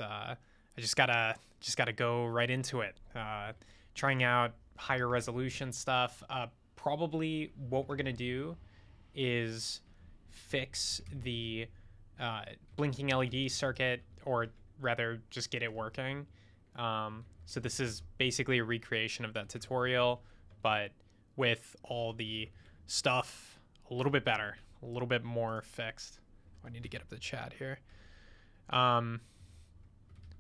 I just gotta go right into it. Trying out higher resolution stuff. Probably what we're gonna do is fix the blinking LED circuit, or rather just get it working. So this is basically a recreation of that tutorial, but with all the stuff a little bit better, a little bit more fixed. I need to get up the chat here.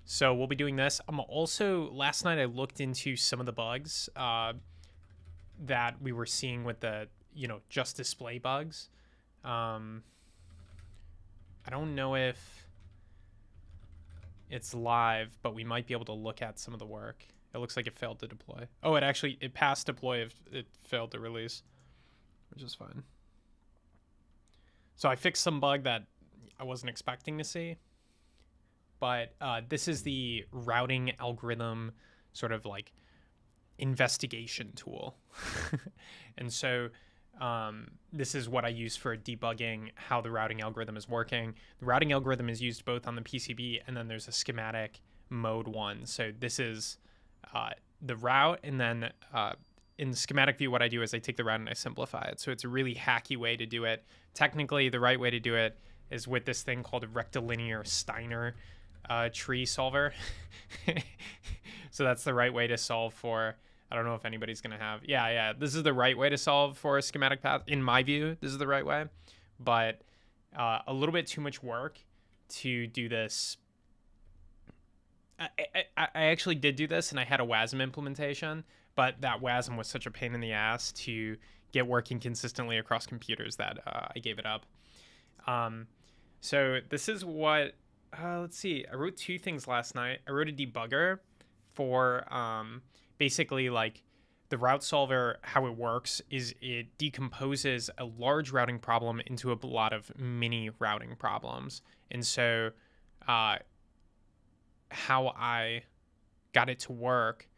So we'll be doing this. I'm also, last night I looked into some of the bugs that we were seeing with the, just display bugs. I don't know if it's live, but we might be able to look at some of the work. It looks like it failed to deploy. Oh, it passed deploy if it failed to release, which is fine. So I fixed some bug that I wasn't expecting to see, but this is the routing algorithm sort of like investigation tool. And so this is what I use for debugging how the routing algorithm is working. The routing algorithm is used both on the PCB, and then there's a schematic mode one. So this is the route, and then in the schematic view, what I do is I take the route and I simplify it. So it's a really hacky way to do it. Technically, the right way to do it is with this thing called a rectilinear Steiner tree solver. So that's the right way to solve for, I don't know if anybody's going to have, yeah, this is the right way to solve for a schematic path. In my view, this is the right way, but a little bit too much work to do this. I actually did do this, and I had a WASM implementation, but that WASM was such a pain in the ass to get working consistently across computers that I gave it up. So this is what, let's see, I wrote two things last night. I wrote a debugger for basically like the route solver. How it works is it decomposes a large routing problem into a lot of mini routing problems. And so how I got it to work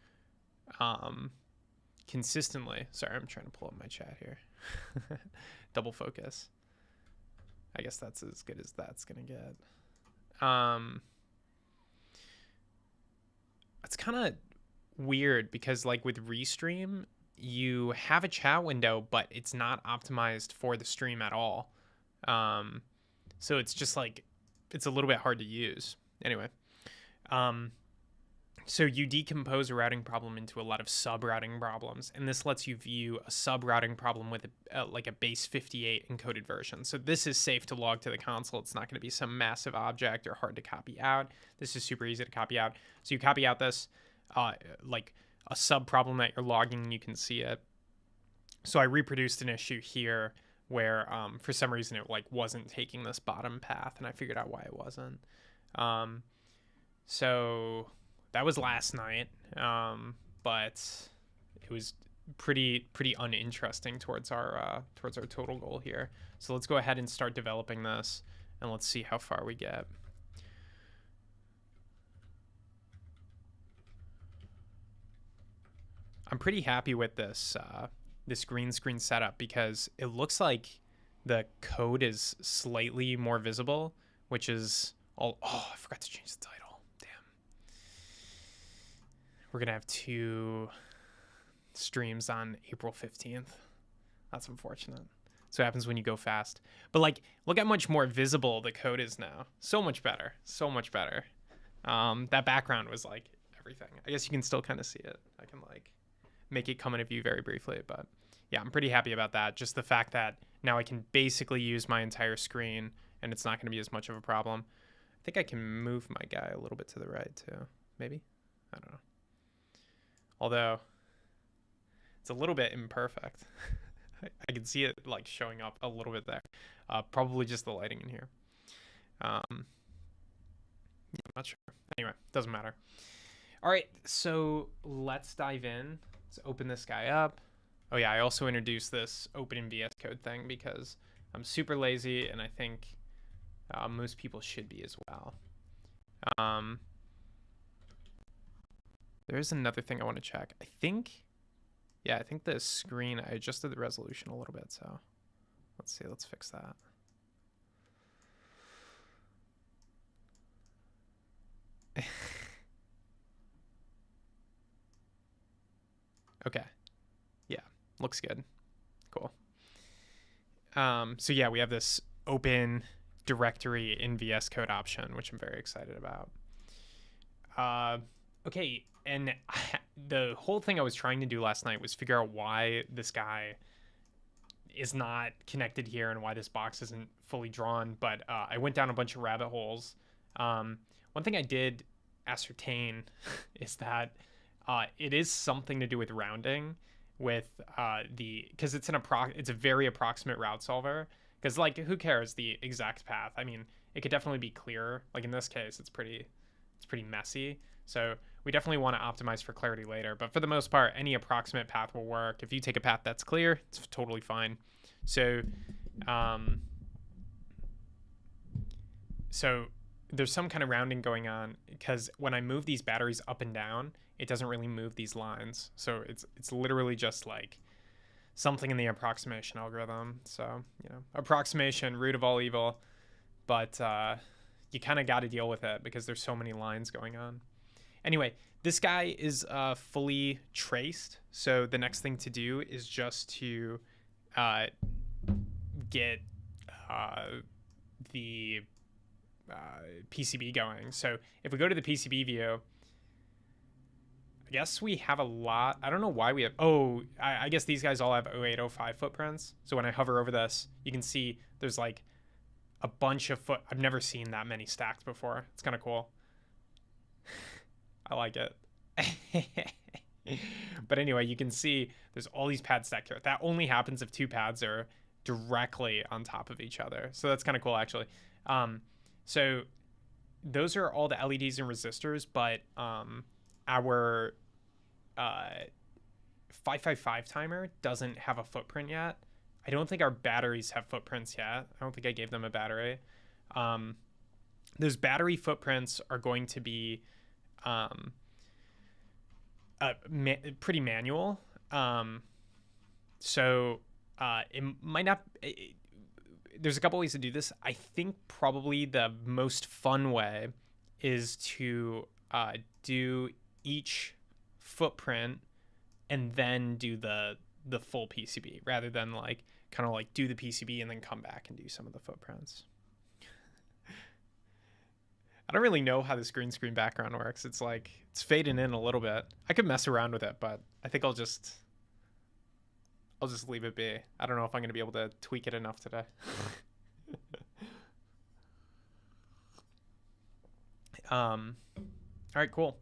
consistently. Sorry, I'm trying to pull up my chat here. Double focus. I guess that's as good as that's gonna get. It's kind of weird because like with Restream, you have a chat window, but it's not optimized for the stream at all. So it's just like, it's a little bit hard to use. Anyway, so you decompose a routing problem into a lot of sub-routing problems, and this lets you view a sub-routing problem with like a base 58 encoded version. So this is safe to log to the console. It's not going to be some massive object or hard to copy out. This is super easy to copy out. So you copy out this like a sub-problem that you're logging, and you can see it. So I reproduced an issue here where for some reason it like wasn't taking this bottom path, and I figured out why it wasn't. So that was last night, but it was pretty uninteresting towards our total goal here. So let's go ahead and start developing this, and let's see how far we get. I'm pretty happy with this this green screen setup because it looks like the code is slightly more visible, which is all. Oh, I forgot to change the title. We're going to have 2 streams on April 15th. That's unfortunate. So it happens when you go fast. But like, look how much more visible the code is now. So much better. So much better. That background was like everything. I guess you can still kind of see it. I can like make it come into view very briefly. But yeah, I'm pretty happy about that. Just the fact that now I can basically use my entire screen and it's not going to be as much of a problem. I think I can move my guy a little bit to the right too. Maybe? I don't know. Although it's a little bit imperfect. I can see it like showing up a little bit there. Probably just the lighting in here. Yeah, I'm not sure. Anyway, doesn't matter. All right, so let's dive in. Let's open this guy up. Oh yeah, I also introduced this open in VS Code thing because I'm super lazy, and I think most people should be as well. There is another thing I want to check. I think the screen, I adjusted the resolution a little bit, so let's see, let's fix that. Okay. Yeah. Looks good. Cool. So yeah, we have this open directory in VS Code option, which I'm very excited about. Okay, and the whole thing I was trying to do last night was figure out why this guy is not connected here and why this box isn't fully drawn, but I went down a bunch of rabbit holes. One thing I did ascertain is that it is something to do with rounding with because it's it's a very approximate route solver, because like who cares the exact path? I mean, it could definitely be clearer. Like in this case, it's pretty messy. So we definitely want to optimize for clarity later, but for the most part, any approximate path will work. If you take a path that's clear, it's totally fine. So so there's some kind of rounding going on, because when I move these batteries up and down, it doesn't really move these lines. So it's literally just like something in the approximation algorithm. So, you know, approximation, root of all evil, but you kind of got to deal with it because there's so many lines going on. Anyway, this guy is fully traced. So the next thing to do is just to get the PCB going. So if we go to the PCB view, I guess we have a lot. I don't know why we have. Oh, I guess these guys all have 0805 footprints. So when I hover over this, you can see there's like a bunch of I've never seen that many stacked before. It's kind of cool. I like it. But anyway, you can see there's all these pads stacked here. That only happens if two pads are directly on top of each other. So that's kind of cool, actually. So those are all the LEDs and resistors, but our 555 timer doesn't have a footprint yet. I don't think our batteries have footprints yet. I don't think I gave them a battery. Those battery footprints are going to be pretty manual. So it might not... there's a couple ways to do this. I think probably the most fun way is to do each footprint and then do the full PCB, rather than like kind of like do the PCB and then come back and do some of the footprints. I don't really know how this green screen background works. It's like it's fading in a little bit. I could mess around with it, but I think I'll just leave it be. I don't know if I'm going to be able to tweak it enough today. All right, cool.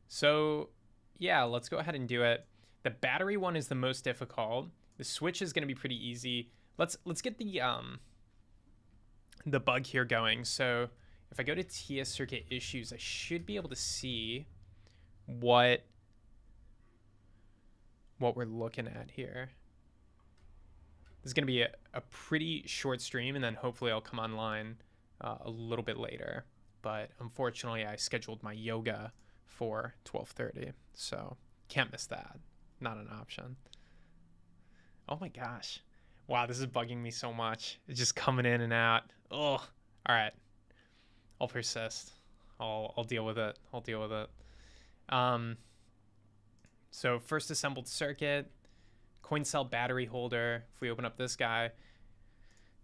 So yeah, let's go ahead and do it. The battery one is the most difficult. The switch is going to be pretty easy. Let's get the bug here going. So if I go to TS circuit issues, I should be able to see what we're looking at here. This is going to be a pretty short stream, and then hopefully I'll come online a little bit later. But unfortunately, I scheduled my yoga for 12:30, so can't miss that. Not an option. Oh my gosh. Wow, this is bugging me so much. It's just coming in and out. Oh, all right. I'll persist. I'll deal with it. I'll deal with it. So first assembled circuit, coin cell battery holder. If we open up this guy,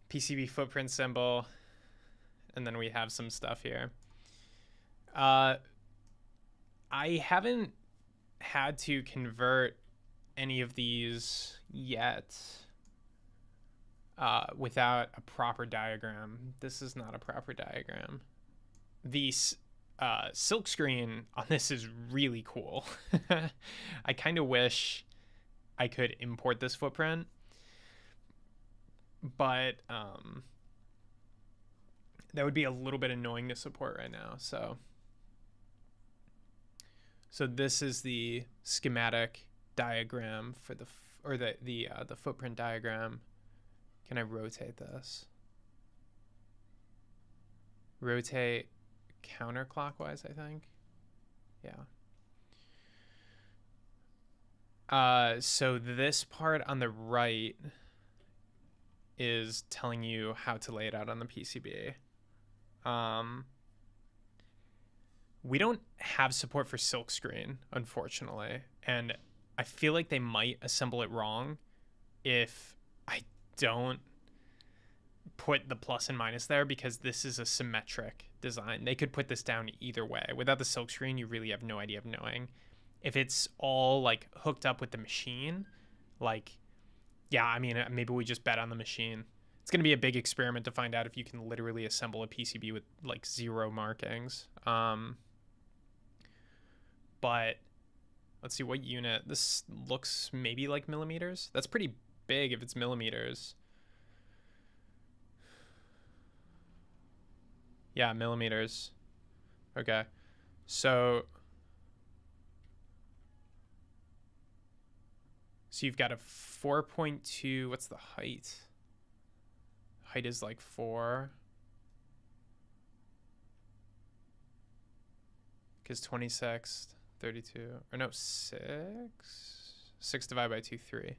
PCB footprint symbol, and then we have some stuff here. I haven't had to convert any of these yet without a proper diagram. This is not a proper diagram. The silk screen on this is really cool. I kind of wish I could import this footprint, but that would be a little bit annoying to support right now. So this is the schematic diagram for the footprint diagram. Can I rotate this? Rotate counterclockwise, I think. Yeah. So this part on the right is telling you how to lay it out on the PCB. We don't have support for silkscreen, unfortunately, and I feel like they might assemble it wrong if I don't put the plus and minus there, because this is a symmetric design. They could put this down either way. Without the silkscreen, you really have no idea of knowing if it's all like hooked up with the machine. Like, yeah, I mean, maybe we just bet on the machine. It's going to be a big experiment to find out if you can literally assemble a PCB with like 0 markings. But let's see what unit. This looks maybe like millimeters. That's pretty big if it's millimeters. Yeah, millimeters. Okay. So you've got a 4.2. What's the height? Height is like 4. Because 26, 32, or no, 6? 6 divided by 2, 3.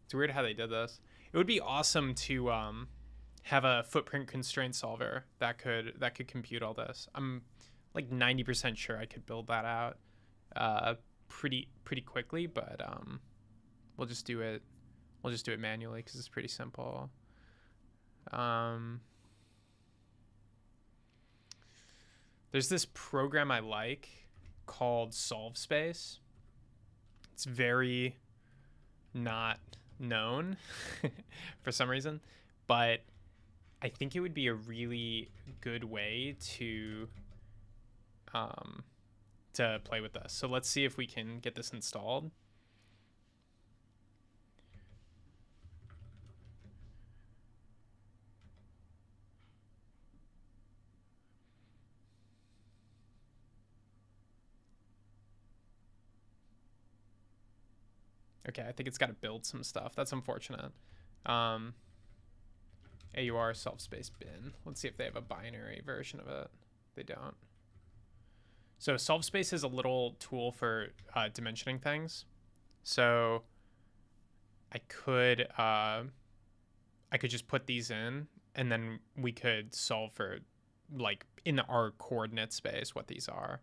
It's weird how they did this. It would be awesome to have a footprint constraint solver that could compute all this. I'm like 90% sure I could build that out pretty quickly, but we'll just do it manually because it's pretty simple. There's this program I like called SolveSpace. It's very not known for some reason, but I think it would be a really good way to play with this. So let's see if we can get this installed. Okay, I think it's got to build some stuff. That's unfortunate. AUR SolveSpace bin. Let's see if they have a binary version of it. They don't. So SolveSpace is a little tool for dimensioning things. So I could just put these in, and then we could solve for, like, in our coordinate space what these are.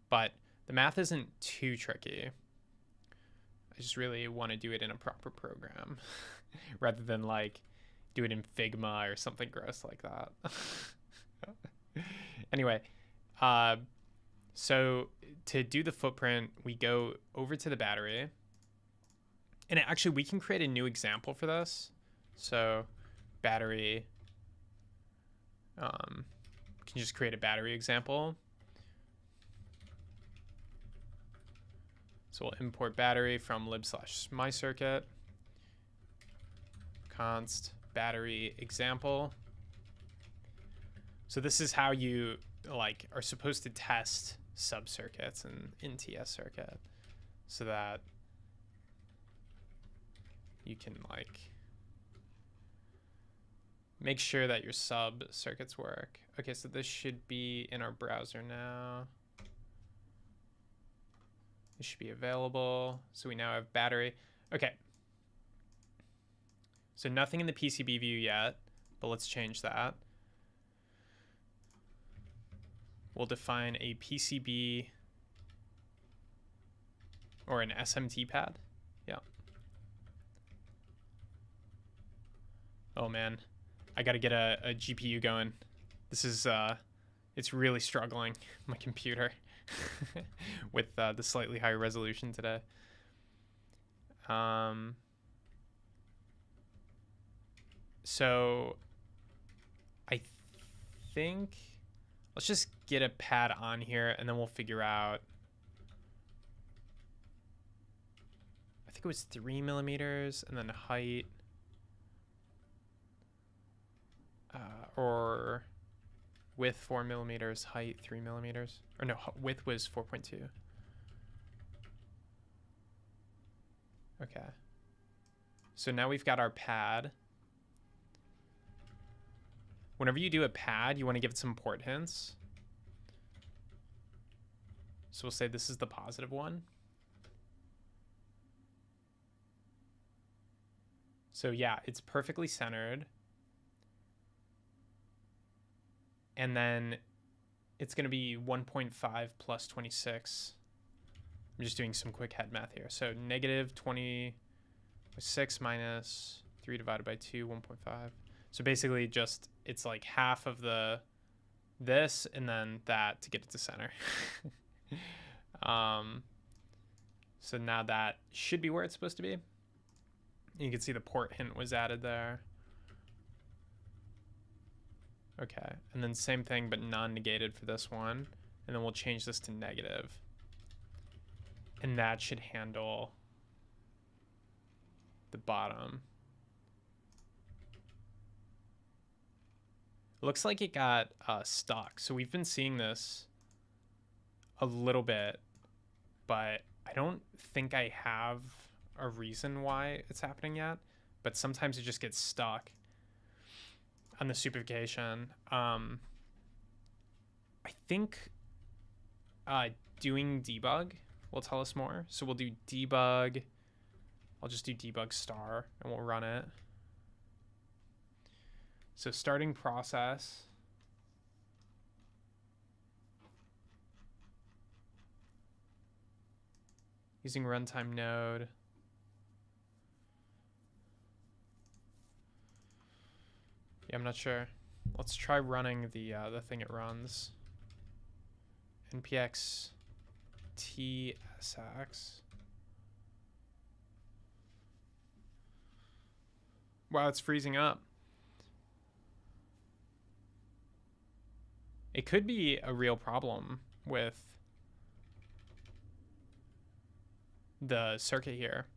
But the math isn't too tricky. I just really want to do it in a proper program rather than like do it in Figma or something gross like that. Anyway, so to do the footprint, we go over to the battery, and actually we can create a new example for this. So battery, we can just create a battery example. So we'll import battery from lib/mycircuit, const battery example. So this is how you like are supposed to test subcircuits in TS circuit, so that you can like make sure that your sub circuits work. Okay, so this should be in our browser now. It should be available. So we now have battery. Okay. So nothing in the PCB view yet, but let's change that. We'll define a PCB or an SMT pad. Yeah. Oh man, I got to get a GPU going. This is, it's really struggling, my computer. With the slightly higher resolution today. So I think let's just get a pad on here, and then we'll figure out. I think it was 3 millimeters, and then height, or width 4 millimeters, height 3 millimeters. Or no, width was 4.2. Okay. So now we've got our pad. Whenever you do a pad, you want to give it some port hints. So we'll say this is the positive one. So yeah, it's perfectly centered. And then it's going to be 1.5 plus 26. I'm just doing some quick head math here. So negative 26 minus 3 divided by 2, 1.5. So basically just, it's like half of this and then that to get it to center. So now that should be where it's supposed to be. You can see the port hint was added there. Okay, and then same thing but non-negated for this one. And then we'll change this to negative. And that should handle the bottom. Looks like it got stuck. So we've been seeing this a little bit, but I don't think I have a reason why it's happening yet. But sometimes it just gets stuck on the supervacation. I think doing debug will tell us more. So we'll do debug. I'll just do debug star and we'll run it. So starting process. Using runtime node. Yeah, I'm not sure. Let's try running the thing it runs. npx tsx. Wow, it's freezing up. It could be a real problem with the circuit here.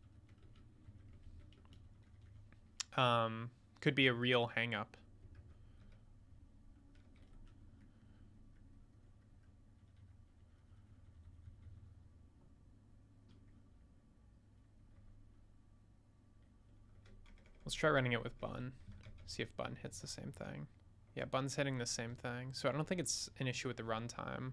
Could be a real hang up. Let's try running it with bun. See if bun hits the same thing. Yeah, bun's hitting the same thing. So I don't think it's an issue with the runtime.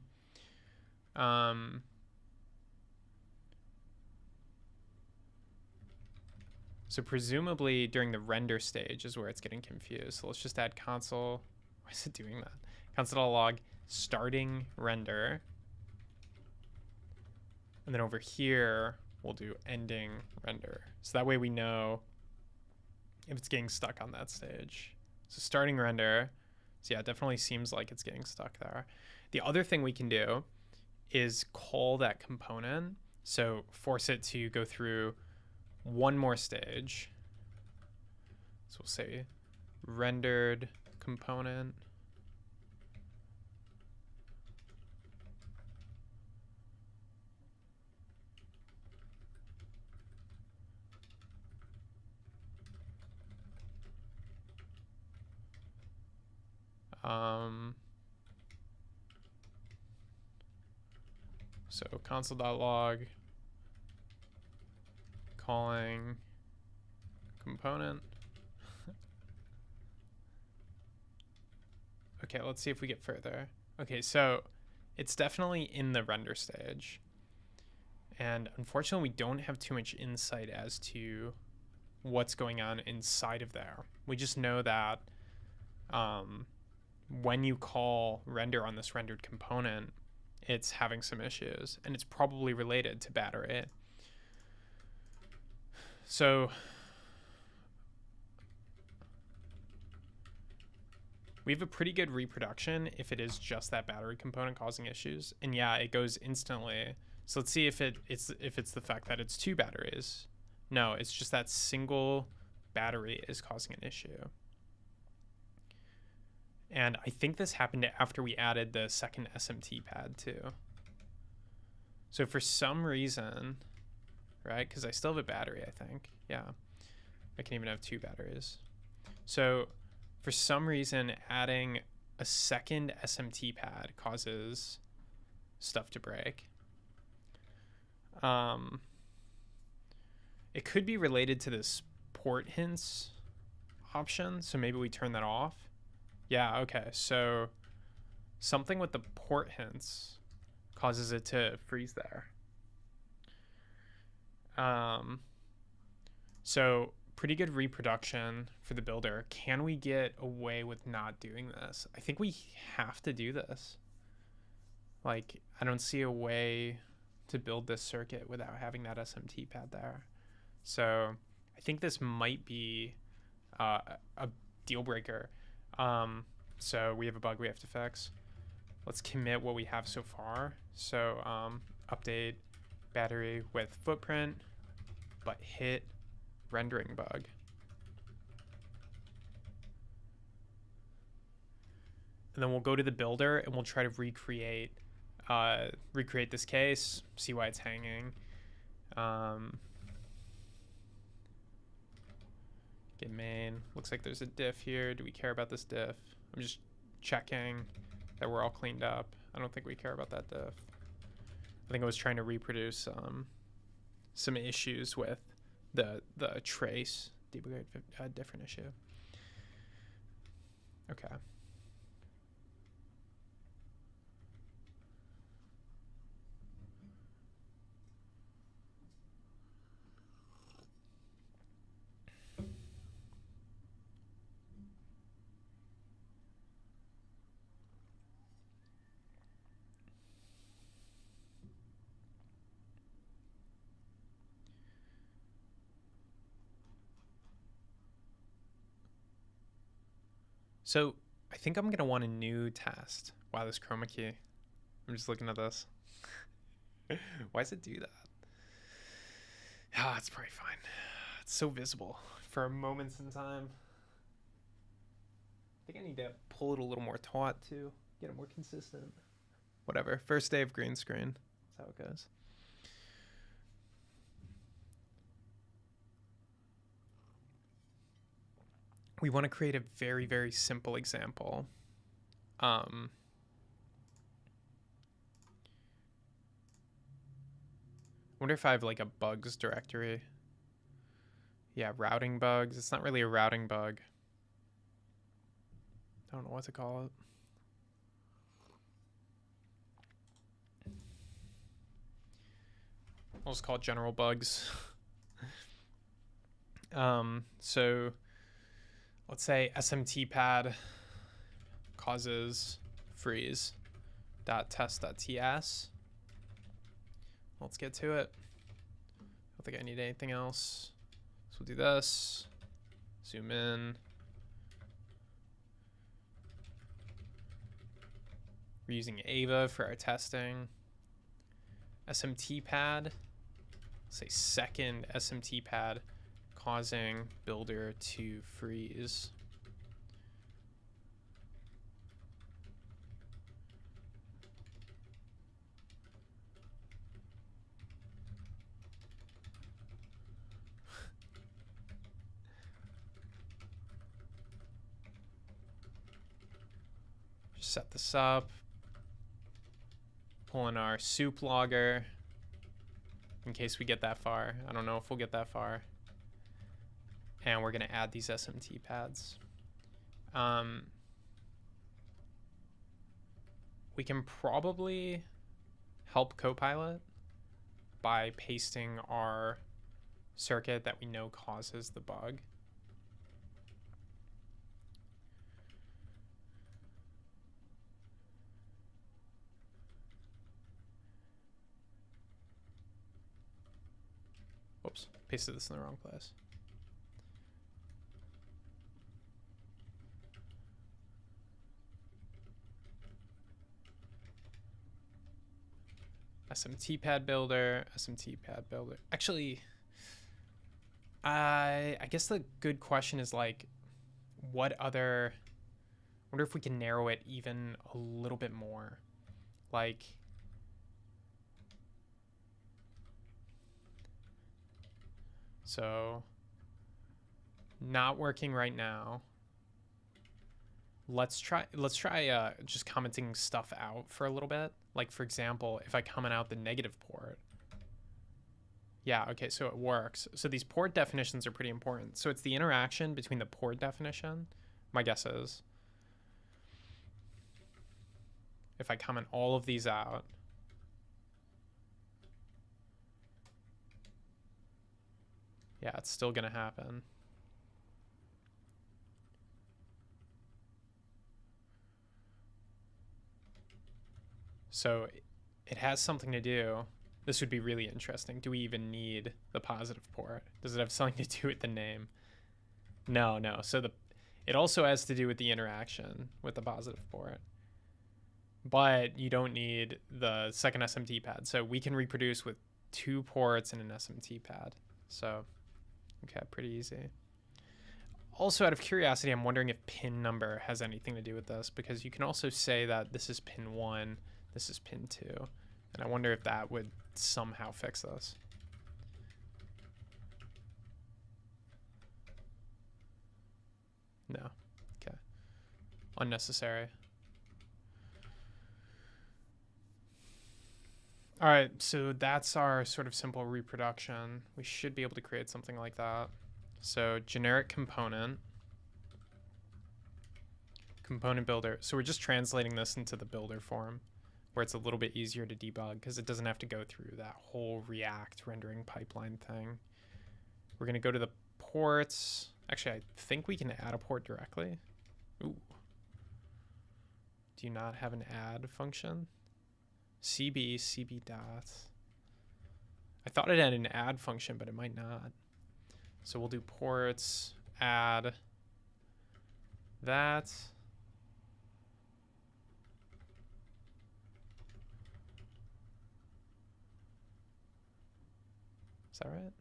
So presumably during the render stage is where it's getting confused. So let's just add console. Why is it doing that? Console.log starting render. And then over here, we'll do ending render. So that way we know if it's getting stuck on that stage. So starting render. So yeah, it definitely seems like it's getting stuck there. The other thing we can do is call that component. So force it to go through one more stage. So we'll say rendered component. So console.log calling component. Okay, let's see if we get further. Okay, so it's definitely in the render stage. And unfortunately, we don't have too much insight as to what's going on inside of there. We just know that when you call render on this rendered component, it's having some issues, and it's probably related to battery. So we have a pretty good reproduction if it is just that battery component causing issues. And yeah, it goes instantly. So let's see if it's the fact that it's two batteries. No, it's just that single battery is causing an issue. And I think this happened after we added the second SMT pad too. So for some reason, right, because I still have a battery, I think. Yeah, I can even have two batteries. So for some reason, adding a second SMT pad causes stuff to break. It could be related to this port hints option. So maybe we turn that off. Yeah, okay. So something with the port hints causes it to freeze there. So pretty good reproduction for the builder. Can we get away with not doing this? I think we have to do this. Like, I don't see a way to build this circuit without having that SMT pad there. So I think this might be a deal breaker. So we have a bug we have to fix. Let's commit what we have so far. So update battery with footprint, but hit rendering bug. And then we'll go to the builder and we'll try to recreate this case, see why it's hanging. Get main. Looks like there's a diff here. Do we care about this diff? I'm just checking that we're all cleaned up. I don't think we care about that diff. I think I was trying to reproduce some issues with the trace debug different issue. Okay. So I think I'm gonna want a new test. Wow, this chroma key. I'm just looking at this. Why does it do that? Ah, it's probably fine. It's so visible for moments in time. I think I need to pull it a little more taut too, get it more consistent. Whatever. First day of green screen. That's how it goes. We want to create a very, very simple example. Wonder if I have like a bugs directory. Yeah, routing bugs. It's not really a routing bug. I don't know what to call it. I'll just call it general bugs. So let's say SMT pad causes freeze .test.ts. Let's get to it. I don't think I need anything else. So we'll do this. Zoom in. We're using Ava for our testing. SMT pad. Say second SMT pad causing builder to freeze. Just set this up. Pull in our soup logger in case we get that far. I don't know if we'll get that far. And we're going to add these SMT pads. We can probably help Copilot by pasting our circuit that we know causes the bug. Whoops, pasted this in the wrong place. SMT pad builder, SMT pad builder. Actually, I guess the good question is like, what other, I wonder if we can narrow it even a little bit more. Like, so not working right now. Let's try just commenting stuff out for a little bit. Like, for example, if I comment out the negative port. Yeah, okay, so it works. So these port definitions are pretty important. So it's the interaction between the port definition, my guess is. If I comment all of these out. Yeah, it's still gonna happen. So it has something to do. This would be really interesting. Do we even need the positive port? Does it have something to do with the name? No, no. So it also has to do with the interaction with the positive port. But you don't need the second SMT pad. So we can reproduce with 2 ports and an SMT pad. So, okay, pretty easy. Also, out of curiosity, I'm wondering if pin number has anything to do with this, because you can also say that this is pin 1, this is pin 2. And I wonder if that would somehow fix this. No. Okay. Unnecessary. All right, so that's our sort of simple reproduction. We should be able to create something like that. So generic component builder. So we're just translating this into the builder form, where it's a little bit easier to debug because it doesn't have to go through that whole React rendering pipeline thing. We're going to go to the ports. Actually, I think we can add a port directly. Ooh. Do you not have an add function? CB dot. I thought it had an add function, but it might not. So we'll do ports, add that. Is that right?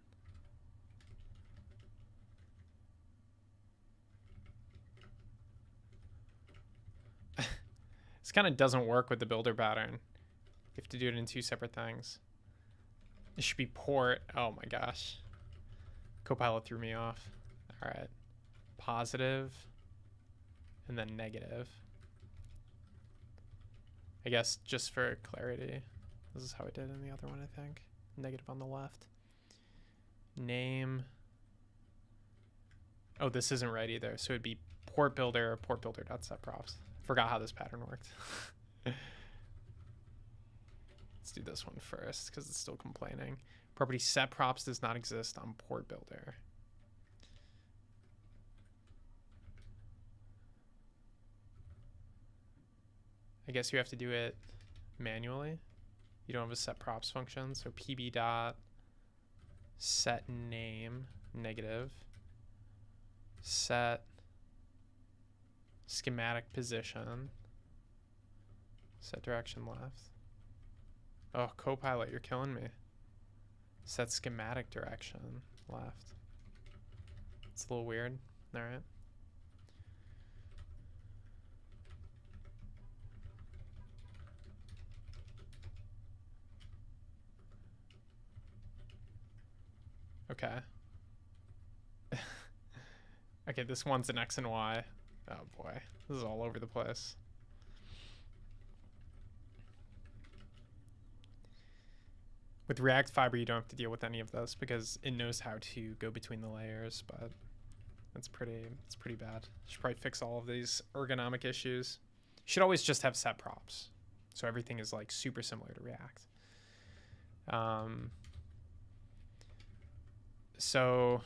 This kind of doesn't work with the builder pattern. You have to do it in 2 separate things. It should be port. Oh my gosh. Copilot threw me off. All right. Positive and then negative. I guess just for clarity, this is how I did in the other one, I think. Negative on the left. Name. Oh, this isn't right either. So it'd be port builder.setprops. Forgot how this pattern worked. Let's do this one first because it's still complaining. Property setProps does not exist on port builder. I guess you have to do it manually. You don't have a setProps function, so pb dot set name negative set schematic position set direction left. Oh, Copilot, you're killing me. Set schematic direction left. It's a little weird. All right. Okay. Okay, this one's an X and Y. Oh boy, this is all over the place. With React Fiber, you don't have to deal with any of this because it knows how to go between the layers, but it's pretty bad. Should probably fix all of these ergonomic issues. Should always just have set props, so everything is like super similar to React. So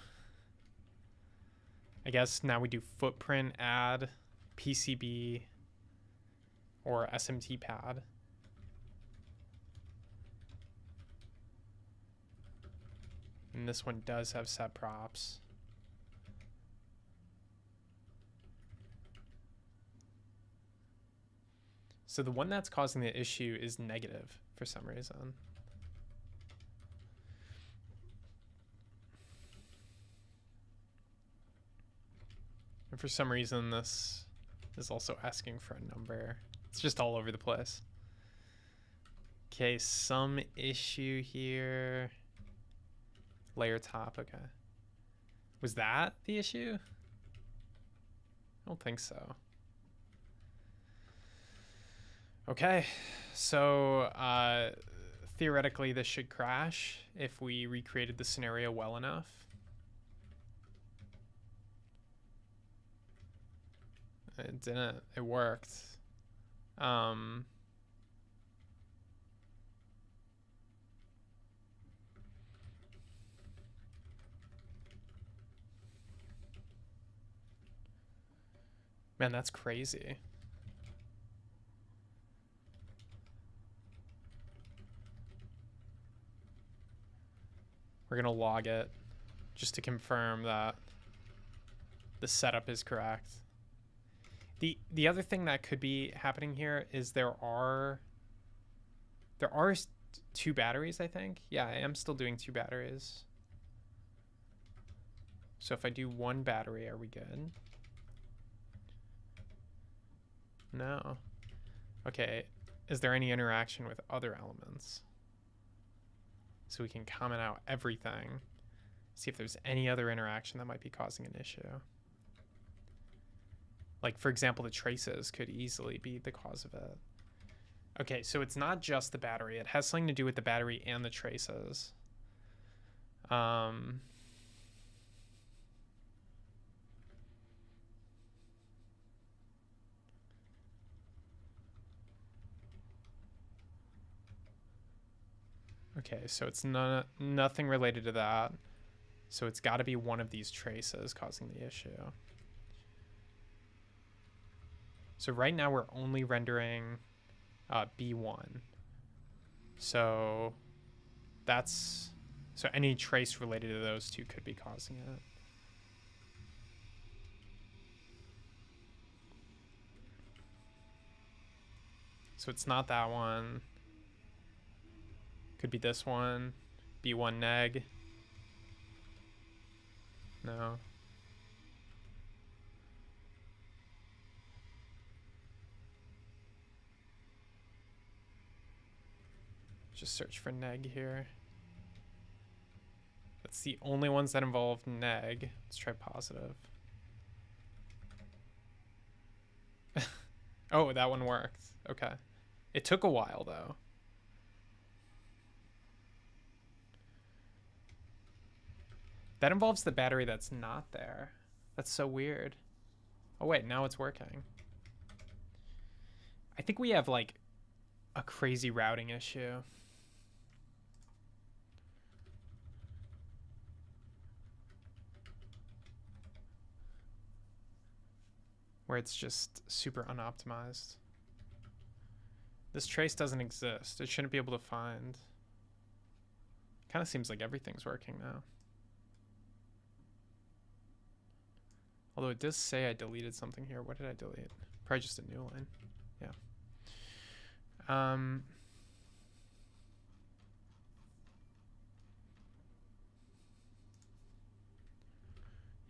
I guess now we do footprint add PCB or SMT pad. And this one does have set props. So the one that's causing the issue is negative for some reason. And for some reason, this is also asking for a number. It's just all over the place. Okay, some issue here. Layer top, okay. Was that the issue? I don't think so. Okay, so theoretically this should crash if we recreated the scenario well enough. It didn't, it worked. Man, that's crazy. We're going to log it just to confirm that the setup is correct. The other thing that could be happening here is there are 2 batteries, I think. Yeah, I am still doing 2 batteries. So if I do 1 battery, are we good? No. Okay, is there any interaction with other elements? So we can comment out everything. See if there's any other interaction that might be causing an issue. Like, for example, the traces could easily be the cause of it. Okay, so it's not just the battery. It has something to do with the battery and the traces. Okay, so it's nothing related to that. So it's got to be one of these traces causing the issue. So right now we're only rendering B1. So any trace related to those 2 could be causing it. So it's not that one. Could be this one. B1 neg. No. Just search for neg here. That's the only ones that involve neg. Let's try positive. Oh, that one worked. Okay. It took a while though. That involves the battery that's not there. That's so weird. Oh wait, now it's working. I think we have like a crazy routing issue. Where it's just super unoptimized. This trace doesn't exist. It shouldn't be able to find. Kind of seems like everything's working now. Although it does say I deleted something here. What did I delete? Probably just a new line. Yeah.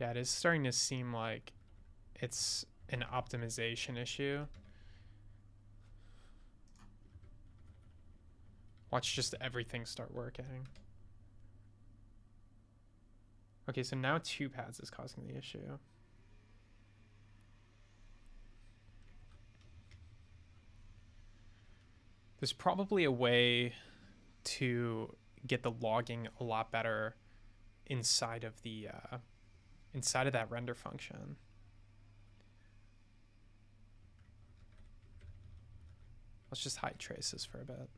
Yeah, it is starting to seem like it's an optimization issue. Watch just everything start working. Okay, so now 2 pads is causing the issue. There's probably a way to get the logging a lot better inside of the inside of that render function. Let's just hide traces for a bit.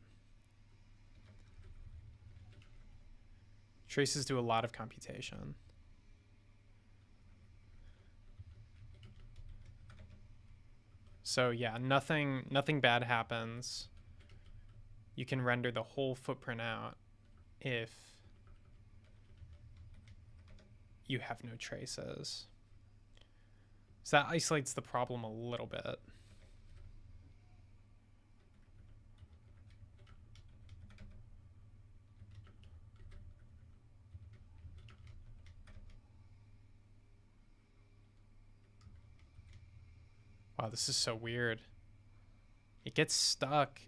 Traces do a lot of computation. So yeah, nothing bad happens. You can render the whole footprint out if you have no traces. So that isolates the problem a little bit. Wow, this is so weird. It gets stuck.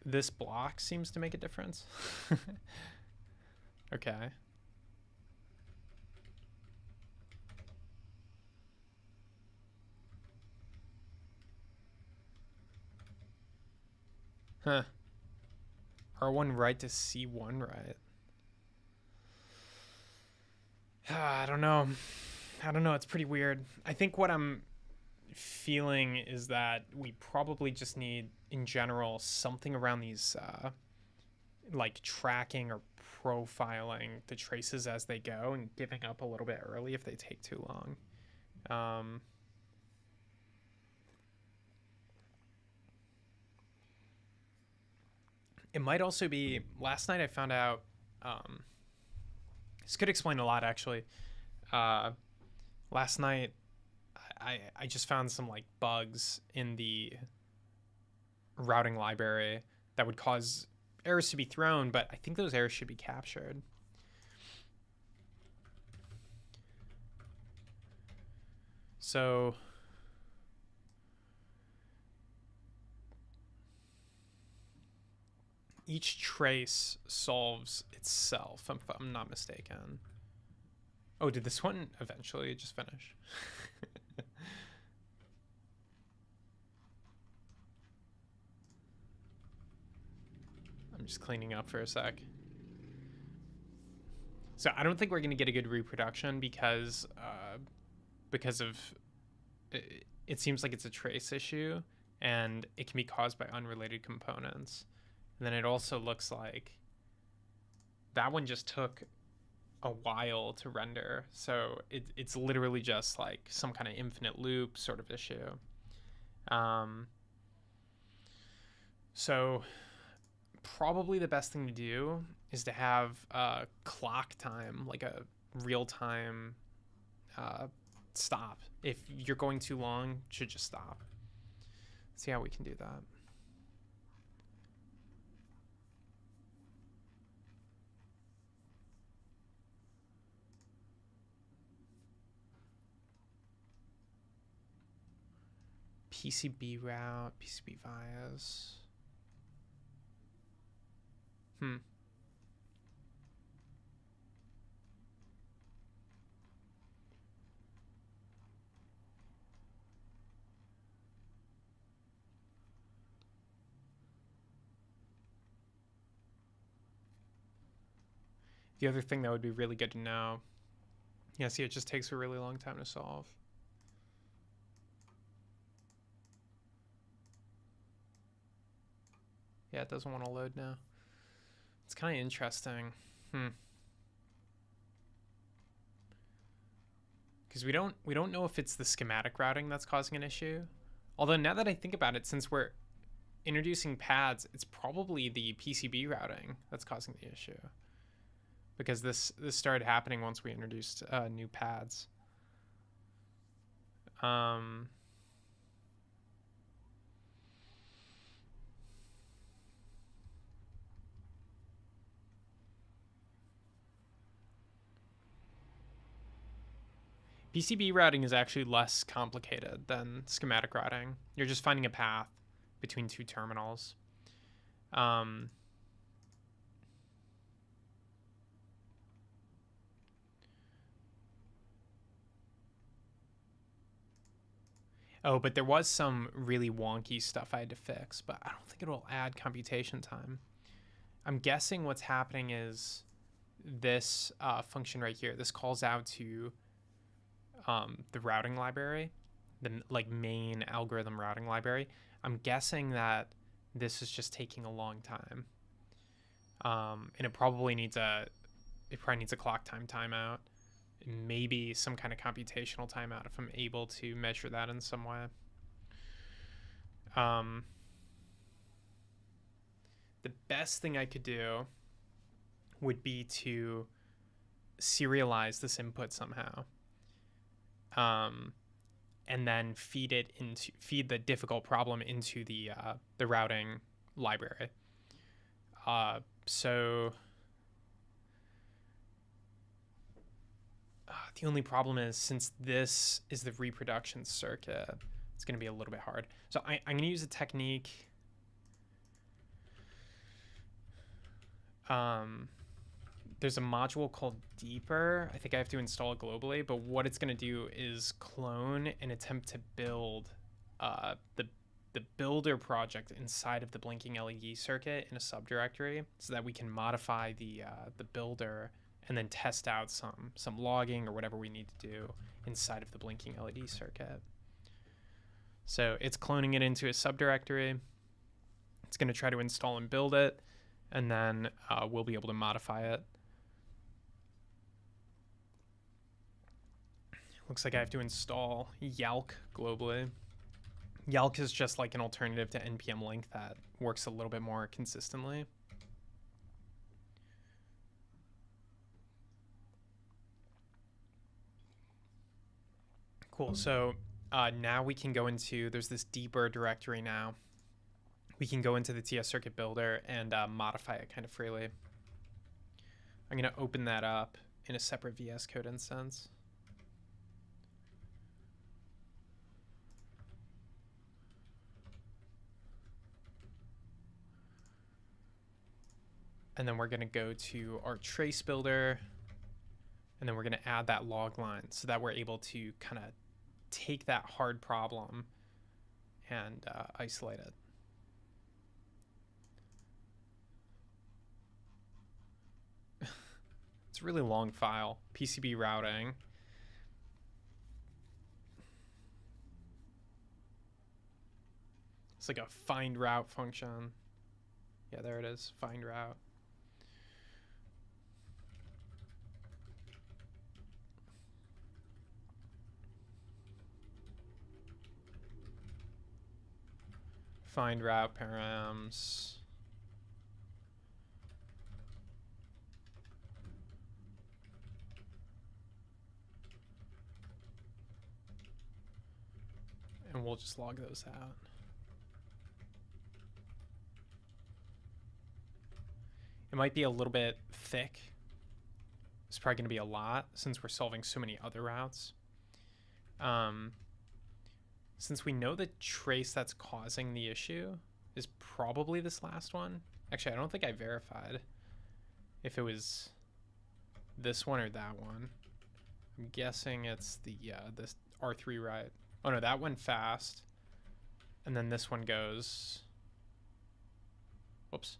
This block seems to make a difference. Okay. Huh. R1 right to C1 right. I don't know. It's pretty weird. I think what I'm feeling is that we probably just need, in general, something around these like tracking or profiling the traces as they go and giving up a little bit early if they take too long. It might also be, last night I found out This could explain a lot, actually. Last night, I just found some like bugs in the routing library that would cause errors to be thrown, but I think those errors should be captured. So each trace solves itself, if I'm not mistaken. Oh, did this one eventually just finish? I'm just cleaning up for a sec. So I don't think we're going to get a good reproduction because of it seems like it's a trace issue and it can be caused by unrelated components. And then it also looks like that one just took a while to render. So it's literally just like some kind of infinite loop sort of issue. So probably the best thing to do is to have clock time, like a real-time stop. If you're going too long, you should just stop. See how we can do that. PCB route, PCB vias. The other thing that would be really good to know. Yeah, see, it just takes a really long time to solve. Yeah, it doesn't want to load now. It's kind of interesting. Because we don't know if it's the schematic routing that's causing an issue. Although now that I think about it, since we're introducing pads, it's probably the PCB routing that's causing the issue. Because this started happening once we introduced new pads. PCB routing is actually less complicated than schematic routing. You're just finding a path between two terminals. Oh, but there was some really wonky stuff I had to fix, but I don't think it'll add computation time. I'm guessing what's happening is this function right here. This calls out to the routing library, the like main algorithm routing library. I'm guessing that this is just taking a long time, and it probably needs a clock time timeout, and maybe some kind of computational timeout if I'm able to measure that in some way. The best thing I could do would be to serialize this input somehow. And then feed the difficult problem into the routing library. So the only problem is, since this is the reproduction circuit, it's going to be a little bit hard. So I'm going to use a technique. There's a module called Deeper. I think I have to install it globally, but what it's going to do is clone and attempt to build the builder project inside of the blinking LED circuit in a subdirectory, so that we can modify the builder and then test out some logging or whatever we need to do inside of the blinking LED circuit. So it's cloning it into a subdirectory. It's going to try to install and build it, and then we'll be able to modify it. Looks like I have to install Yalk globally. Yalk is just like an alternative to npm link that works a little bit more consistently. Cool. So now we can go into, there's this deeper directory now. We can go into the TS circuit builder and modify it kind of freely. I'm going to open that up in a separate VS Code instance. And then we're going to go to our trace builder. And then we're going to add that log line so that we're able to kind of take that hard problem and isolate it. It's a really long file. PCB routing. It's like a find route function. Yeah, there it is. Find route. Find route params. And we'll just log those out. It might be a little bit thick. It's probably going to be a lot since we're solving so many other routes. Since we know the trace that's causing the issue is probably this last one. Actually, I don't think I verified if it was this one or that one. I'm guessing it's the this R3 right. Oh no, that went fast. And then this one goes. Whoops.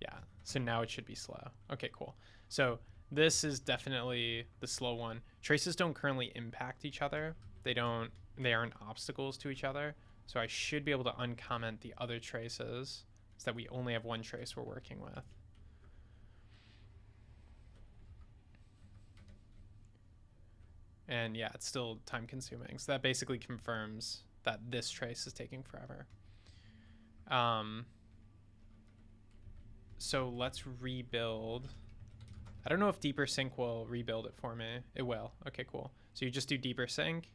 Yeah, so now it should be slow. Okay, cool. So this is definitely the slow one. Traces don't currently impact each other. They aren't obstacles to each other. So I should be able to uncomment the other traces so that we only have one trace we're working with. And yeah, it's still time consuming. So that basically confirms that this trace is taking forever. So let's rebuild. I don't know if deeper sync will rebuild it for me. It will. Okay, cool. So you just do deeper sync.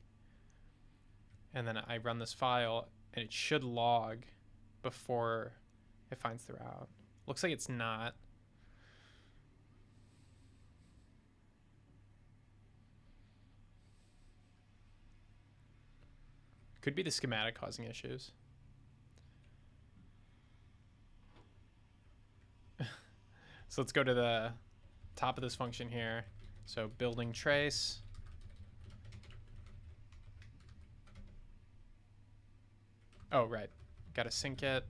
And then I run this file and it should log before it finds the route. Looks like it's not. Could be the schematic causing issues. So let's go to the top of this function here. So building trace. Oh, right. Got to sync it.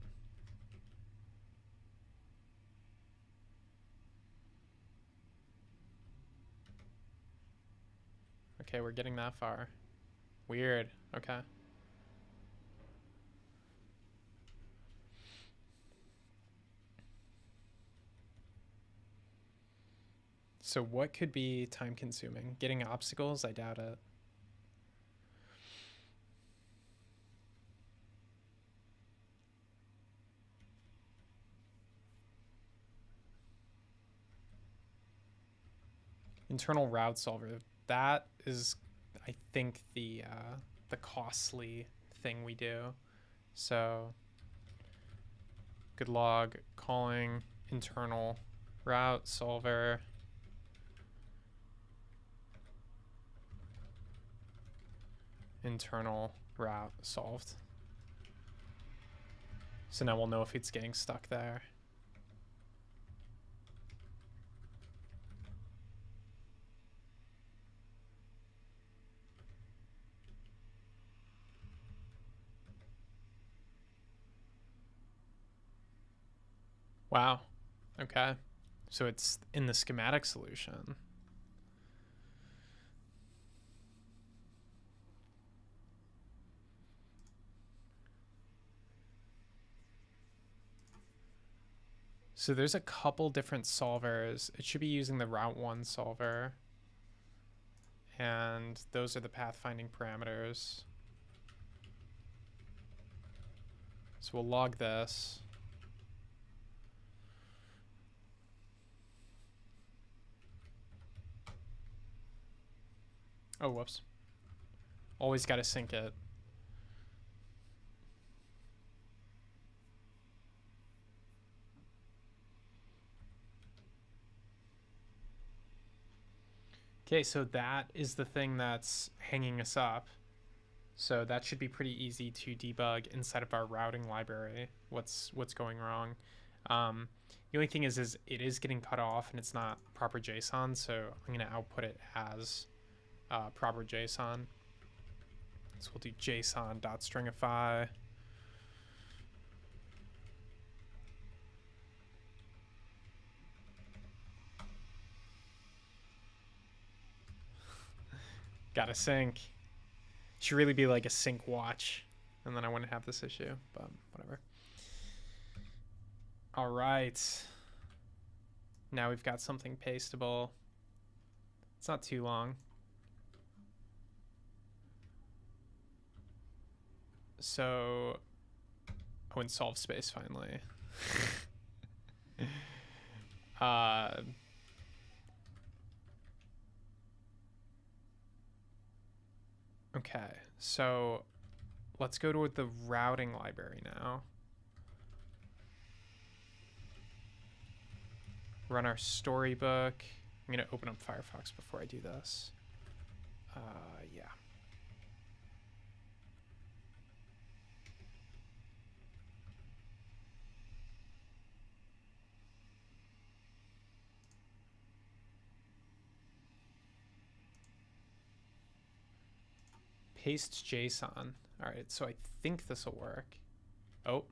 Okay, we're getting that far. Weird. Okay. So what could be time consuming? Getting obstacles? I doubt it. Internal route solver. That is, I think, the costly thing we do. So good log calling internal route solver. Internal route solved. So now we'll know if it's getting stuck there. Wow. Okay. So it's in the schematic solution. So there's a couple different solvers. It should be using the Route 1 solver. And those are the pathfinding parameters. So we'll log this. Oh, whoops. Always got to sync it. Okay, so that is the thing that's hanging us up. So that should be pretty easy to debug inside of our routing library. What's going wrong? The only thing is it is getting cut off and it's not proper JSON. So I'm gonna output it as proper JSON. So we'll do JSON.stringify. Gotta sync. Should really be like a sync watch, and then I wouldn't have this issue, but whatever. All right. Now we've got something pasteable. It's not too long. So, oh, and solve space finally. Okay, so let's go to the routing library now. Run our storybook. I'm gonna open up Firefox before I do this. Yeah. Paste JSON. All right, so I think this will work. Oh.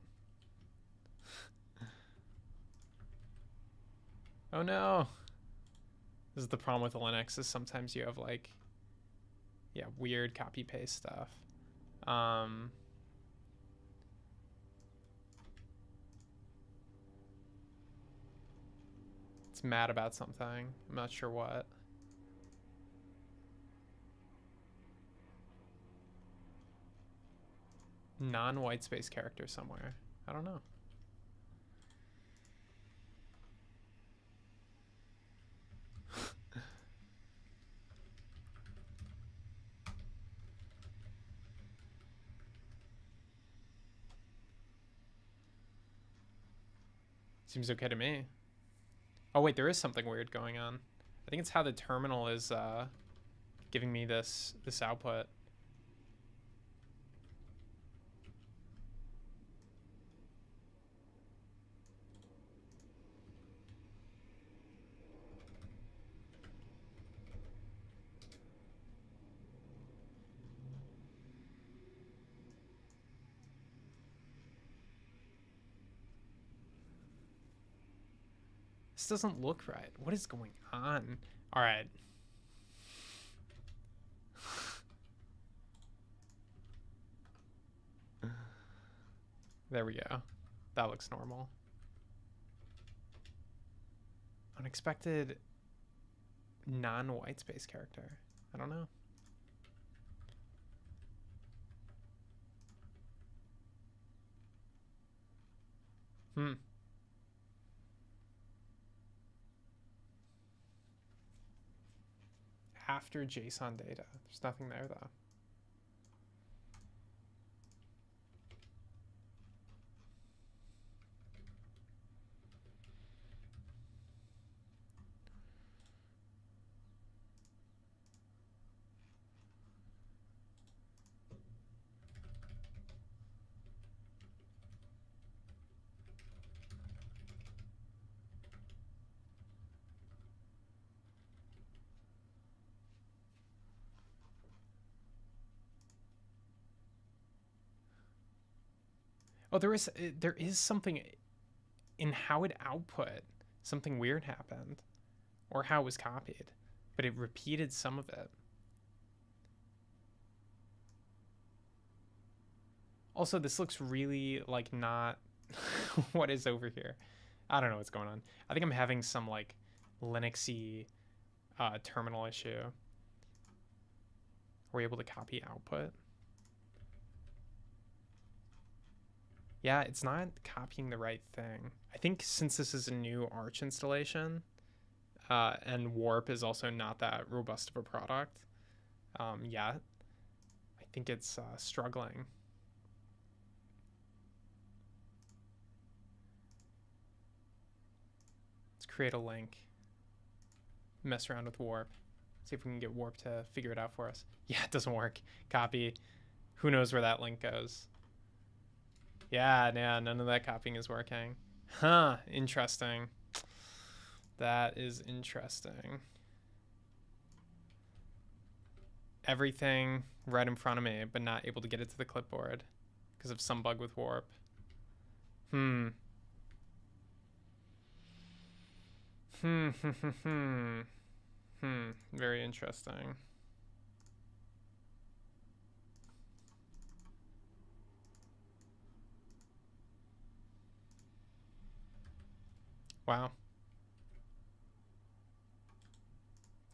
Oh no. This is the problem with Linux, is sometimes you have like, yeah, weird copy paste stuff. It's mad about something. I'm not sure what. Non-white space character somewhere. I don't know. Seems okay to me. Oh wait, there is something weird going on. I think it's how the terminal is giving me this output. This doesn't look right. What is going on? All right. There we go. That looks normal. Unexpected non-white space character. I don't know. After JSON data. There's nothing there though. Oh, there is something in how it output. Something weird happened, or how it was copied, but it repeated some of it. Also, this looks really like not what is over here. I don't know what's going on. I think I'm having some like Linuxy terminal issue. We're able to copy output. Yeah, it's not copying the right thing. I think since this is a new Arch installation, and Warp is also not that robust of a product, yet. I think it's struggling. Let's create a link. Mess around with warp. See if we can get warp to figure it out for us. Yeah, it doesn't work. Copy. Who knows where that link goes? Yeah, none of that copying is working. Huh, interesting. That is interesting. Everything right in front of me, but not able to get it to the clipboard because of some bug with warp. Very interesting. Wow.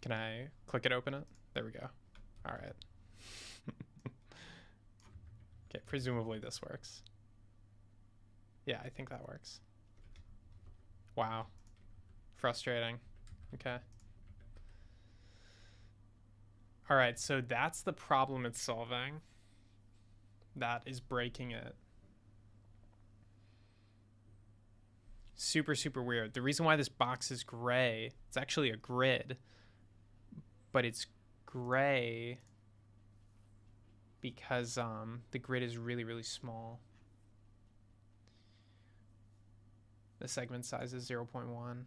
Can I click it, open it? There we go. All right. Okay, presumably this works. Yeah, I think that works. Wow. Frustrating. Okay. All right, so that's the problem it's solving. That is breaking it. Super, super weird. The reason why this box is gray, it's actually a grid, but it's gray because the grid is really, really small. The segment size is 0.1.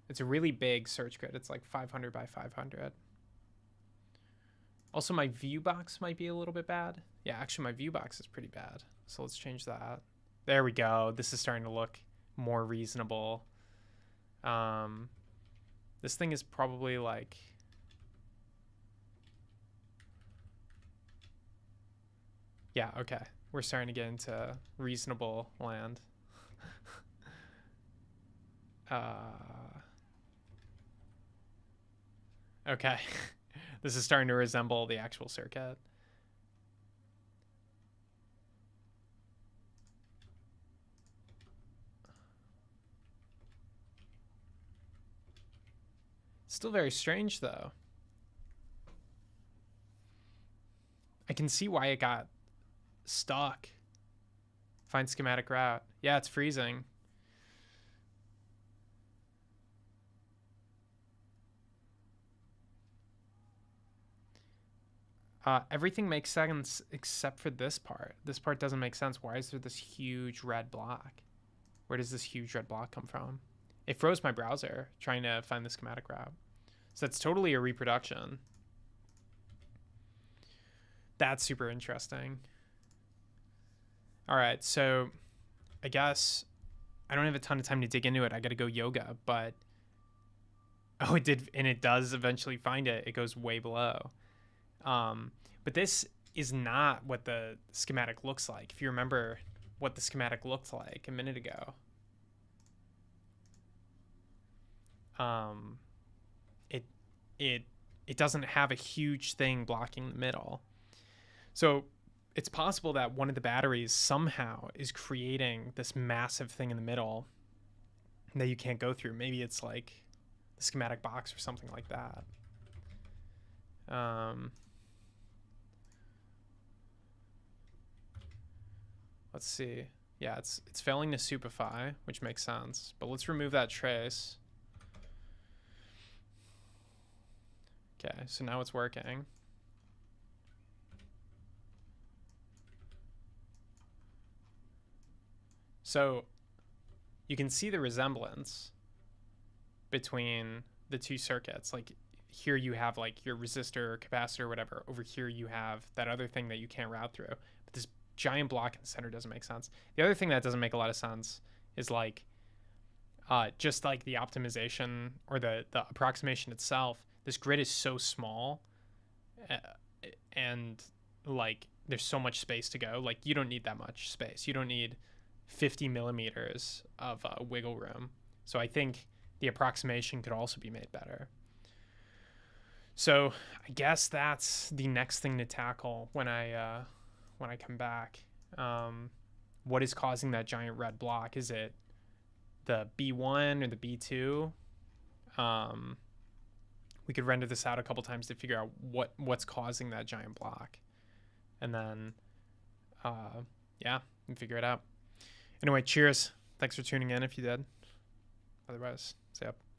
It's a really big search grid. It's like 500 by 500. Also, my view box might be a little bit bad. Yeah, actually, my view box is pretty bad. So let's change that. There we go. This is starting to look more reasonable. This thing is probably like... Yeah, okay. We're starting to get into reasonable land. Okay. This is starting to resemble the actual circuit. Still very strange, though. I can see why it got stuck. Find schematic route. Yeah, it's freezing. Everything makes sense except for this part. This part doesn't make sense. Why is there this huge red block? Where does this huge red block come from? It froze my browser trying to find the schematic route. So that's totally a reproduction. That's super interesting. All right, so I guess I don't have a ton of time to dig into it. I got to go yoga, but... Oh, it did, and it does eventually find it. It goes way below. But this is not what the schematic looks like. If you remember what the schematic looked like a minute ago, it doesn't have a huge thing blocking the middle. So it's possible that one of the batteries somehow is creating this massive thing in the middle that you can't go through. Maybe it's like the schematic box or something like that. Let's see. Yeah, it's failing to superfy, which makes sense. But let's remove that trace. Okay, so now it's working. So you can see the resemblance between the two circuits. Like here you have like your resistor, capacitor, whatever. Over here you have that other thing that you can't route through. But this giant block in the center doesn't make sense. The other thing that doesn't make a lot of sense is like just like the optimization or the approximation itself. This grid is so small and like there's so much space to go. Like you don't need that much space. You don't need 50 millimeters of wiggle room. So I think the approximation could also be made better. So I guess that's the next thing to tackle when I come back. What is causing that giant red block? Is it the B1 or the B2? we could render this out a couple times to figure out what's causing that giant block. And then, yeah, and figure it out. Anyway, cheers. Thanks for tuning in if you did. Otherwise, stay up.